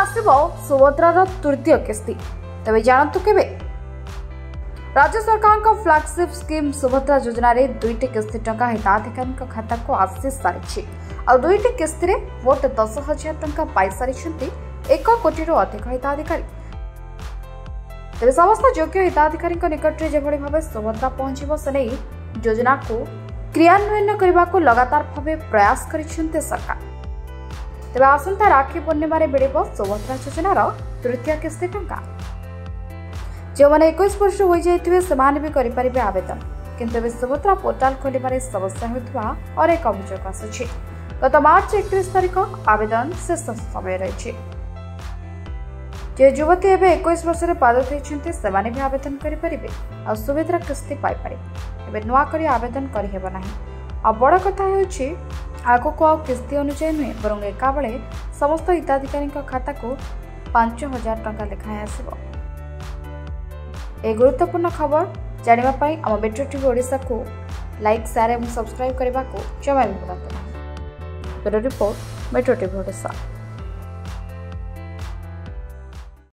आसिबो सुभद्रार तृतीय किस्ती तबे जानतु केबे। राज्य सरकार का फ्लैगशिप स्कीम सुभद्रा योजना रे दुईटी किस्ती टंका हिताधिकारी खाता को आसी सारी आ दुईटी किस्ती रे मोट 10,000 टंका पाई सारी 1 कोटी अधिक हिताधिकारी। तेज समस्त योग्य हिताधिकारी निकट में जो भाव सुभद्रा पहुंचब से नहीं योजना को क्रियान्वयन करने को लगातार भाव प्रयास कर सरकार। तेज आसंता राखी पूर्णिम मिल सुभद्रा योजनार तृतीय किस्ती टंका। जो मैंने 21 वर्ष हो जाइए से भी करें आवेदन किंतु सुभद्रा पोर्टाल खोल समस्या होता और एक अभियोग आसूची। गत मार्च 31 तारिख आवेदन शेष समय रही। जो युवती एवं 21 वर्ष पाद थी से भी आवेदन करेंगे और सुभद्रा किस्ती पाइपर एवं नुआक आवेदन करना। आ बड़ कथा आग को किस्ती अनुसार नुहे बर एका बेले समस्त हिताधिकारी खाता को 5,000 टंका लेखाएं आसब। गुरुत्वपूर्ण खबर जानापी आम मेट्रो टीवी ओडिशा को लाइक शेयर और सब्सक्राइब करने को जमा भी भूलु ना। Report metro TV Odisha.